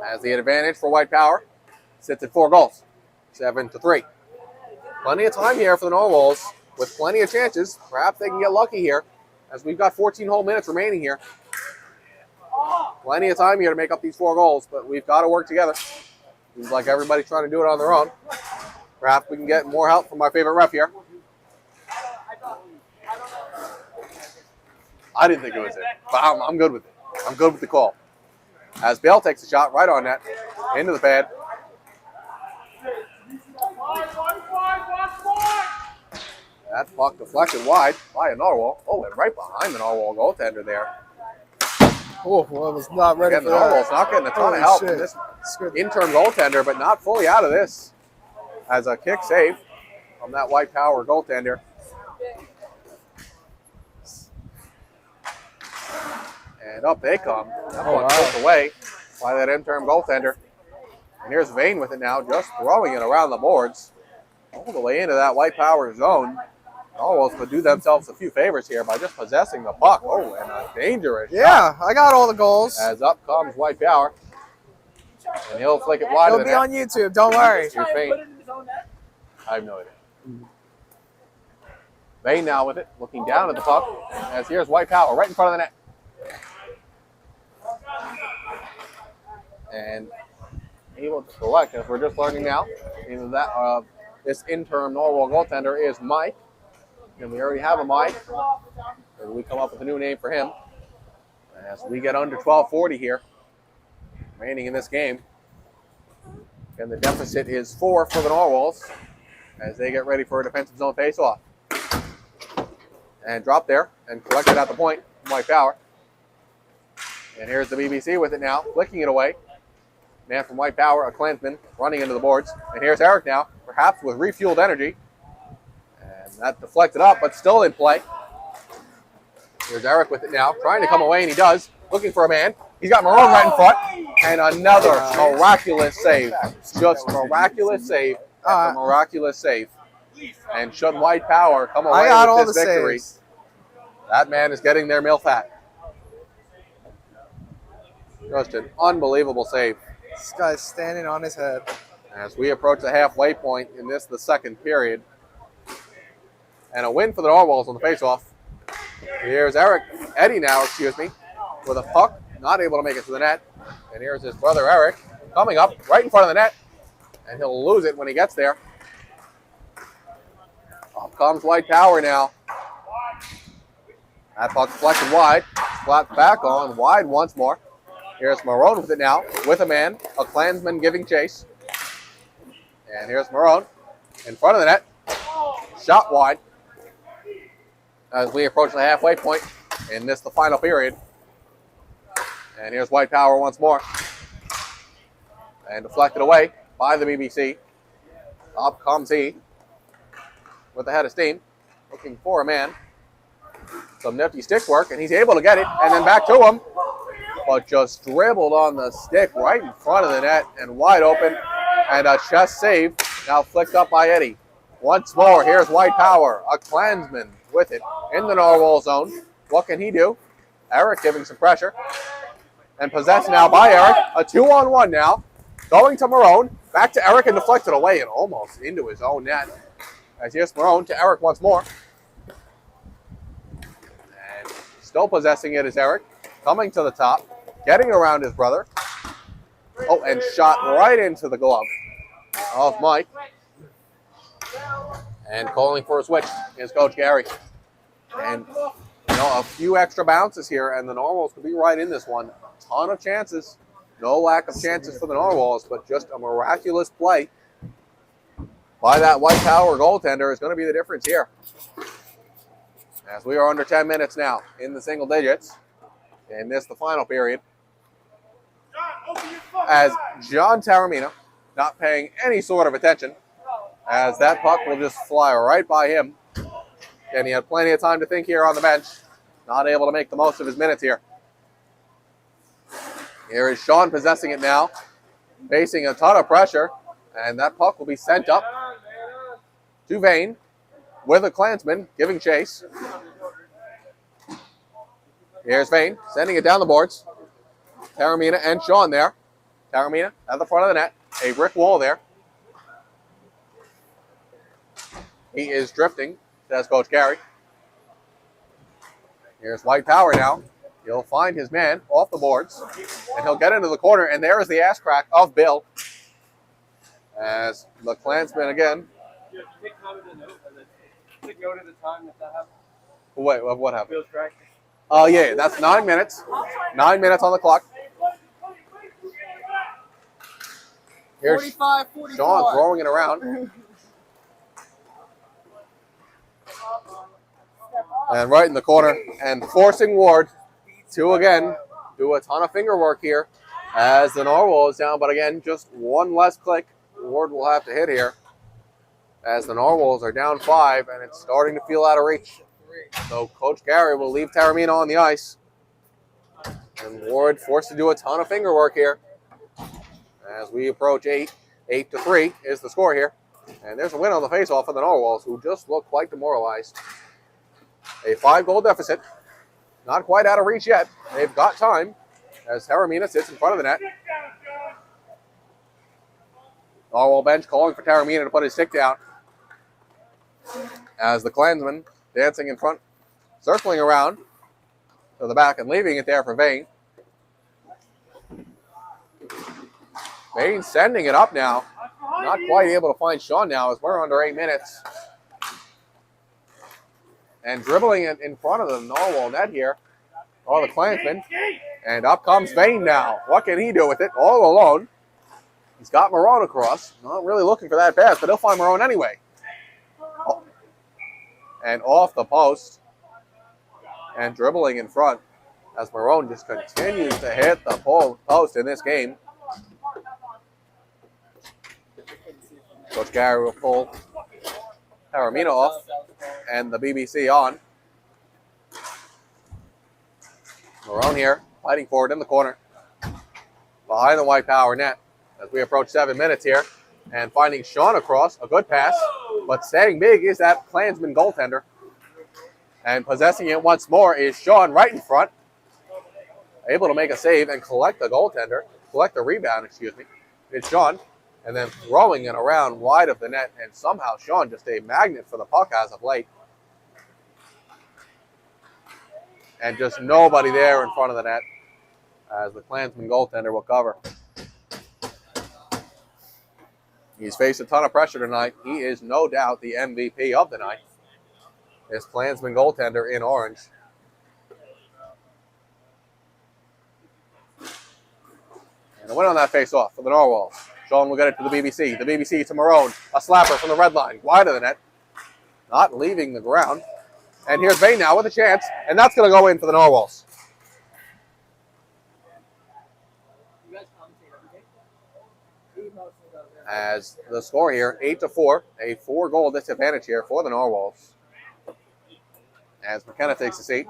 As the advantage for White Power sits at 4 goals, 7-3. Plenty of time here for the Narwhals with plenty of chances. Perhaps they can get lucky here, as we've got 14 whole minutes remaining here. Plenty of time here to make up these 4 goals, but we've got to work together. Seems like everybody's trying to do it on their own. Perhaps we can get more help from our favorite ref here. I didn't think it was it, but I'm good with it. I'm good with the call. As Bale takes a shot right on net, into the pad. That puck deflected wide by a Narwhal. Oh, and right behind the Narwhal goaltender there. Oh, well, I was not ready Again, for the Narwhal's not getting a ton Holy of help shit. from this interim goaltender, but not fully out of this. As a kick save from that White Power goaltender. And up they come. That one pushed away by that interim goaltender. And here's Vane with it now, just throwing it around the boards. All the way into that White Power zone. Narwhals could do themselves a few favors here by just possessing the puck. Oh, and a dangerous shot. Yeah, I got all the goals. As up comes White Power. And he'll flick it wide It'll of the be net. on YouTube, don't worry. Here's Vane. I have no idea. Vane now with it, looking down at the puck. As here's White Power right in front of the net. And able to select, as we're just learning now, either that this interim Narwhal goaltender is Mike. And we already have a Mike. Maybe we come up with a new name for him. As we get under 12:40 here, remaining in this game. And the deficit is 4 for the Narwhals as they get ready for a defensive zone face-off. And drop there and collected at the point from White Power. And here's the BBC with it now, flicking it away. Man from White Power, a Klansman, running into the boards. And here's Eric now, perhaps with refueled energy. And that deflected up, but still in play. Here's Eric with it now, trying to come away, and he does. Looking for a man. He's got Maroon right in front. And another miraculous save. Just miraculous save after miraculous save. And should White Power come away with this victory, that man is getting their milk hat. Just an unbelievable save. This guy's standing on his head. As we approach the halfway point in this, the second period. And a win for the Narwhals on the faceoff. Here's Eddie now, with a puck, not able to make it to the net. And here's his brother Eric coming up right in front of the net. And he'll lose it when he gets there. Up comes White Power now. That puck deflected wide. Flat back on, wide once more. Here's Marone with it now, with a man, a Klansman giving chase. And here's Marone in front of the net. Shot wide. As we approach the halfway point in this, the final period. And here's White Power once more. And deflected away by the BBC. Up comes he with the head of steam, looking for a man. Some nifty stick work, and he's able to get it, and then back to him. But just dribbled on the stick right in front of the net and wide open. And a chest save, now flicked up by Eddie. Once more, here's White Power, a Klansman with it in the Narwhal zone. What can he do? Eric giving some pressure. And possessed now by Eric. A 2-on-1 now. Going to Marone. Back to Eric and deflected away and almost into his own net. As here's Marone to Eric once more. And still possessing it is Eric. Coming to the top. Getting around his brother. Oh, and shot right into the glove of Mike. And calling for a switch is Coach Gary. And, a few extra bounces here, and the Narwhals could be right in this one. A ton of chances. No lack of chances for the Narwhals, but just a miraculous play by that White Power goaltender is going to be the difference here. As we are under 10 minutes now in the single digits. And this the final period. As John Taramina, not paying any sort of attention, as that puck will just fly right by him. And he had plenty of time to think here on the bench. Not able to make the most of his minutes here. Here is Sean possessing it now. Facing a ton of pressure And that puck will be sent up to Vane with a Klansman giving chase. Here's Vane sending it down the boards. Taramina and Sean there. Taramina at the front of the net. A brick wall there. He is drifting, says Coach Gary. Here's White Power now. He'll find his man off the boards, and he'll get into the corner, and there is the ass crack of Bill. As the Klansman again. Wait, what happened? Oh, yeah, that's 9 minutes. 9 minutes on the clock. Here's 45, 44. Sean throwing it around. And right in the corner, and forcing Ward to again do a ton of finger work here as the Narwhal is down. But again, just one less click Ward will have to hit here as the Narwhals are down 5, and it's starting to feel out of reach. So Coach Gary will leave Taramina on the ice. And Ward forced to do a ton of finger work here as we approach 8. 8-3 is the score here. And there's a win on the faceoff for the Narwhals, who just look quite demoralized. A 5-goal deficit. Not quite out of reach yet. They've got time as Taramina sits in front of the net. Narwhal bench calling for Taramina to put his stick down. As the Klansman dancing in front, circling around to the back and leaving it there for Vane. Vane sending it up now. Not quite able to find Sean now as we're under 8 minutes. And dribbling it in front of the Narwhal net here are the Klansmen. And up comes Vane now. What can he do with it all alone? He's got Marone across. Not really looking for that pass, but he'll find Marone anyway. Oh. And off the post. And dribbling in front as Marone just continues to hit the post in this game. Coach Gary will pull Taramina off and the BBC on. Marone here, fighting forward in the corner. Behind the White Power net as we approach 7 minutes here. And finding Sean across, a good pass. But staying big is that Klansman goaltender. And possessing it once more is Sean right in front. Able to make a save and collect the rebound, excuse me. It's Sean. And then throwing it around wide of the net. And somehow Sean just a magnet for the puck as of late. And just nobody there in front of the net as the Klansman goaltender will cover. He's faced a ton of pressure tonight. He is no doubt the MVP of the night. This Klansman goaltender in orange. And a win on that face-off for the Narwhals. Sean will get it to the BBC. The BBC to Marone. A slapper from the red line. Wide of the net. Not leaving the ground. And here's Vane now with a chance. And that's going to go in for the Narwhals. As the score here, 8-4. A 4-goal disadvantage here for the Narwhals. As McKenna takes the seat.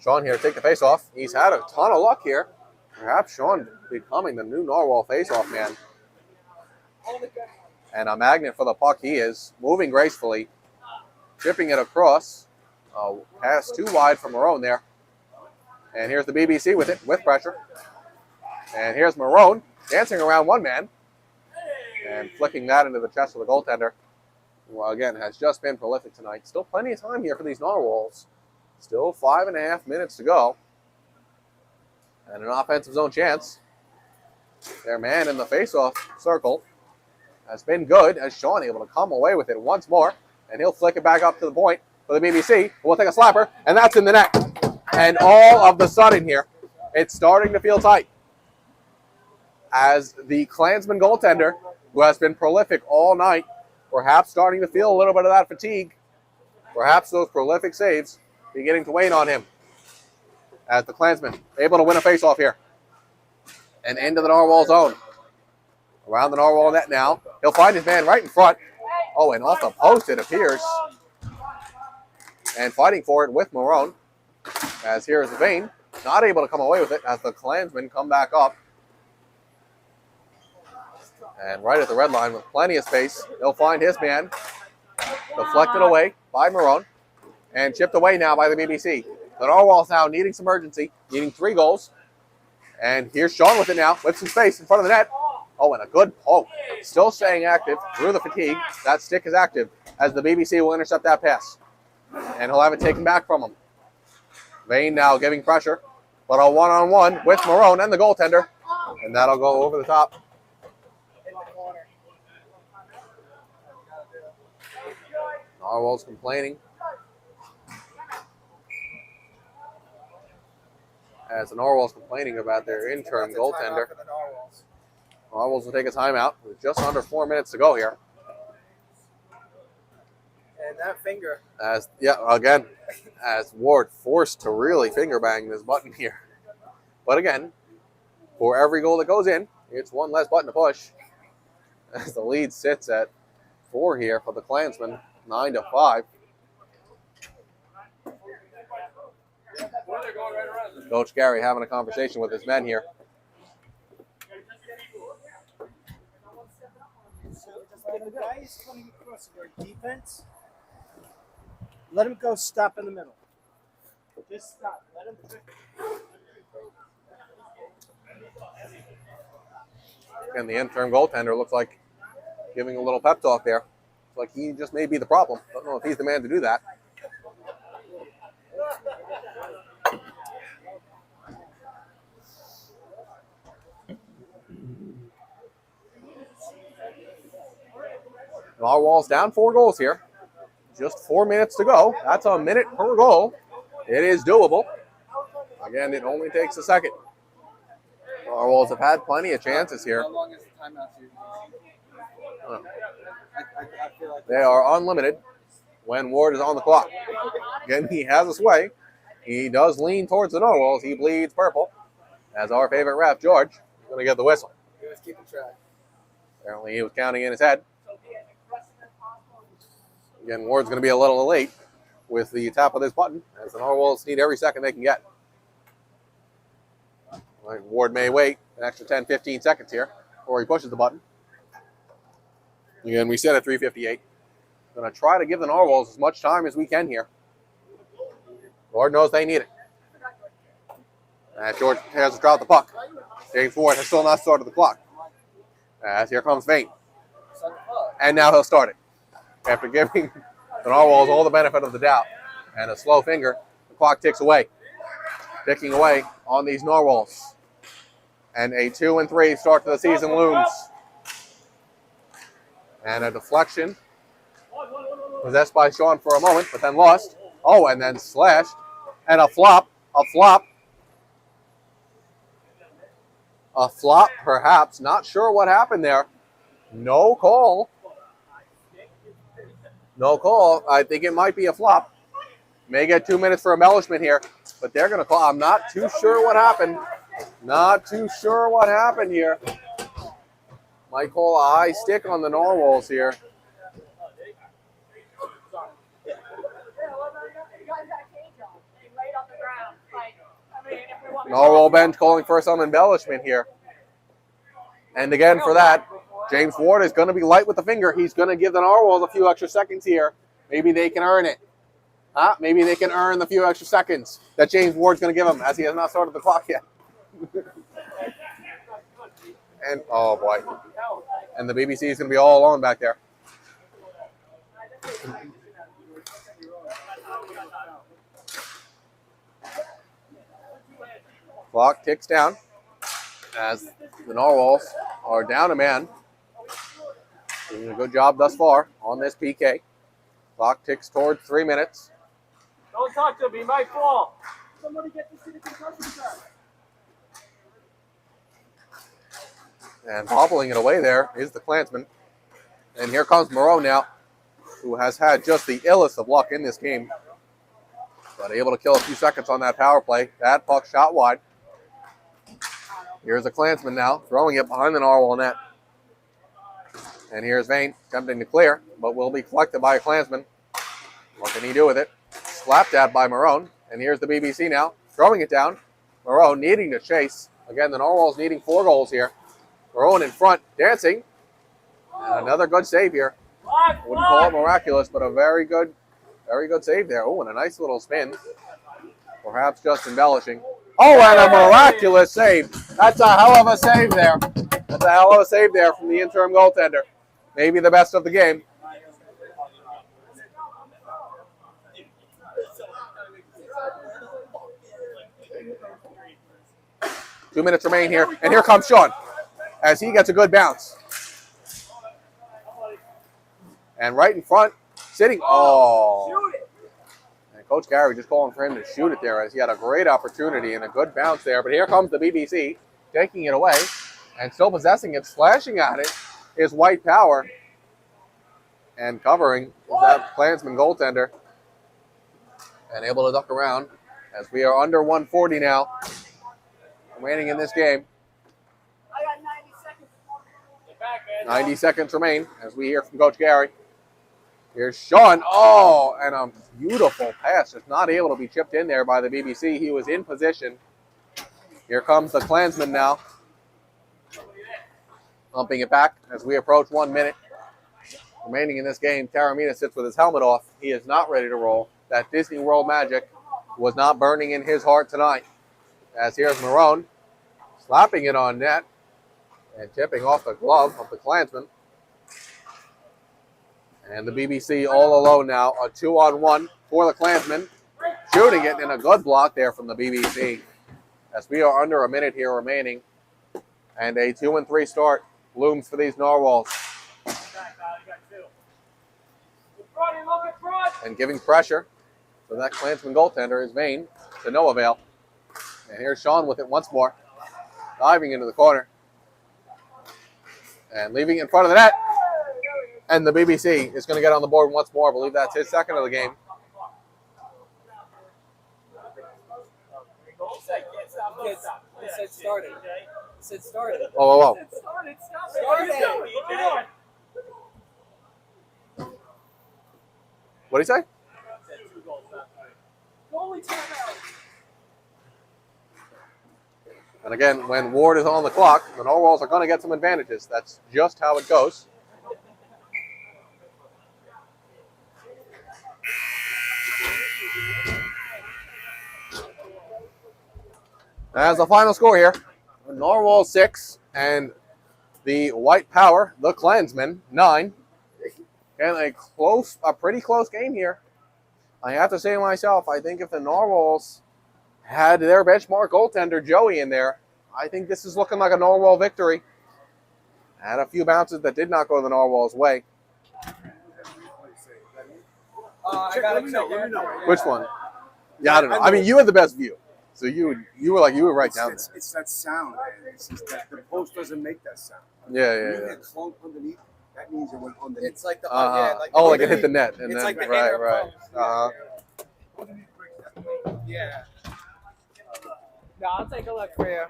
Sean here take the face-off. He's had a ton of luck here. Perhaps Sean becoming the new Narwhal face-off man. And a magnet for the puck he is. Moving gracefully. Chipping it across. Pass too wide from Marone there. And here's the BBC with it, with pressure. And here's Marone dancing around one man. And flicking that into the chest of the goaltender. Well, again, has just been prolific tonight. Still plenty of time here for these Narwhals. Still 5.5 minutes to go. And an offensive zone chance. Their man in the face-off circle has been good as Sean able to come away with it once more. And he'll flick it back up to the point for the BBC. We'll take a slapper, and that's in the net. And all of the sudden here, it's starting to feel tight. As the Klansman goaltender, who has been prolific all night, perhaps starting to feel a little bit of that fatigue. Perhaps those prolific saves beginning to wane on him. As the Klansman able to win a face-off here. And into the Narwhal zone. Around the Narwhal net now. He'll find his man right in front. Oh, and off the post it appears. And fighting for it with Marone. As here is Vane. Not able to come away with it as the Klansmen come back up. And right at the red line with plenty of space, he'll find his man. Deflected away by Marone. And chipped away now by the BBC. The Narwhals now needing some urgency, needing 3 goals. And here's Sean with it now. Whips some space in front of the net. Oh, and a good poke. Still staying active through the fatigue. That stick is active as the BBC will intercept that pass. And he'll have it taken back from him. Vane now giving pressure. But a one-on-one with Marone and the goaltender. And that'll go over the top. Narwhals complaining. As the Narwhals complaining about their interim goaltender. Narwhals will take a timeout with just under 4 minutes to go here. And that finger. As Ward forced to really finger bang this button here. But again, for every goal that goes in, it's one less button to push. As the lead sits at 4 here for the Klansmen, 9-5. Coach Gary having a conversation with his men here. The guy is coming across their defense. Let him go stop in the middle. Just stop. Let him. And the interim goaltender looks like giving a little pep talk there. It's like he just may be the problem. Don't know if he's the man to do that. Narwhals down 4 goals here. Just 4 minutes to go. That's a minute per goal. It is doable. Again, it only takes a second. Narwhals have had plenty of chances here. How long is the timeout usually? I feel like They are unlimited when Ward is on the clock. Again, he has his way. He does lean towards the Narwhals. He bleeds purple. As our favorite ref, George, is going to get the whistle. he was keeping track. Apparently he was counting in his head. Again, Ward's going to be a little late with the tap of this button, as the Narwhals need every second they can get. Right, Ward may wait an extra 10, 15 seconds here before he pushes the button. Again, we set at 3:58. Going to try to give the Narwhals as much time as we can here. Lord knows they need it. As George has to drop the puck. James Ward has still not started the clock. As here comes Vane. And now he'll start it. After giving the Narwhals all the benefit of the doubt and a slow finger, the clock ticks away. Ticking away on these Narwhals. And a 2-3 start to the season looms. And a deflection. Possessed by Sean for a moment, but then lost. Oh, and then slashed. And a flop. A flop. A flop, perhaps. Not sure what happened there. No call. No call. I think it might be a flop. May get 2 minutes for embellishment here, but they're going to call. I'm not too sure what happened. Not too sure what happened here. Might call a high stick on the Narwhals here. Narwhal bench calling for some embellishment here. And again, for that, James Ward is going to be light with the finger. He's going to give the Narwhals a few extra seconds here. Maybe they can earn it. Maybe they can earn the few extra seconds that James Ward's going to give them, as he has not started the clock yet. And, oh boy. And the BBC is going to be all alone back there. Clock ticks down as the Narwhals are down a man. Doing a good job thus far on this PK. Clock ticks toward 3 minutes. Don't talk to me, he might fall. Somebody get this in the concussion center. And hobbling it away there is the Klansman. And here comes Moreau now, who has had just the illest of luck in this game. But able to kill a few seconds on that power play. That puck shot wide. Here's a Klansman now, throwing it behind the Narwhal net. And here's Vane, attempting to clear, but will be collected by a Klansman. What can he do with it? Slapped at by Marone. And here's the BBC now, throwing it down. Marone needing to chase. Again, the Narwhals needing 4 goals here. Marone in front, dancing. And another good save here. Wouldn't call it miraculous, but a very good save there. Oh, and a nice little spin. Perhaps just embellishing. Oh, and a miraculous save. That's a hell of a save there. That's a hell of a save there from the interim goaltender. Maybe the best of the game. Two minutes remain here, and here comes Sean as he gets a good bounce. And right in front, sitting. Oh. And Coach Gary just calling for him to shoot it there as he had a great opportunity and a good bounce there. But here comes the BBC taking it away and still possessing it, slashing at it is White Power. And covering that Klansman goaltender. And able to duck around as we are under 140 now. Remaining in this game. I got 90 seconds. Get back, man. 90 seconds remain as we hear from Coach Gary. Here's Sean. Oh, and a beautiful pass. Just not able to be chipped in there by the BBC. He was in position. Here comes the Klansman now. Lumping it back as we approach 1 minute. Remaining in this game, Taramina sits with his helmet off. He is not ready to roll. That Disney World magic was not burning in his heart tonight. As here's Marone slapping it on net and tipping off the glove of the Klansman. And the BBC all alone now, a 2-on-1 for the Klansman. Shooting it in a good block there from the BBC. As we are under a minute here remaining. And a 2-3 start looms for these Narwhals. And giving pressure to that Klansman goaltender is Vane to no avail. And here's Sean with it once more. Diving into the corner. And leaving it in front of the net. And the BBC is going to get on the board once more. I believe that's his second of the game. It started. It started. Whoa, whoa, whoa. Started. What did he say? And again, when Ward is on the clock, the Narwhals are going to get some advantages. That's just how it goes. As the final score here, the Narwhals 6 and the White Power, the Klansmen, 9. And a pretty close game here. I have to say myself, I think if the Narwhals had their benchmark goaltender, Joey, in there, I think this is looking like a Narwhal victory. Had a few bounces that did not go the Narwhals' way. Which one? Yeah, I don't know. I mean, you had the best view. So you were right down there. It's that sound, man. It's just that the post doesn't make that sound. Yeah. That clunk underneath, that means it went underneath. It's like the like it hit the net. And it's then, like the right. Yeah. No, I'll take a look for you.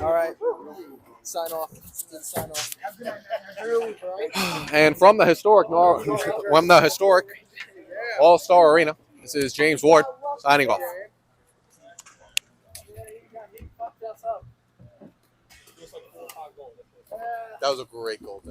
All right. Sign off. Sign off. And from the historic All-Star Arena, this is James Ward signing off. That was a great goal.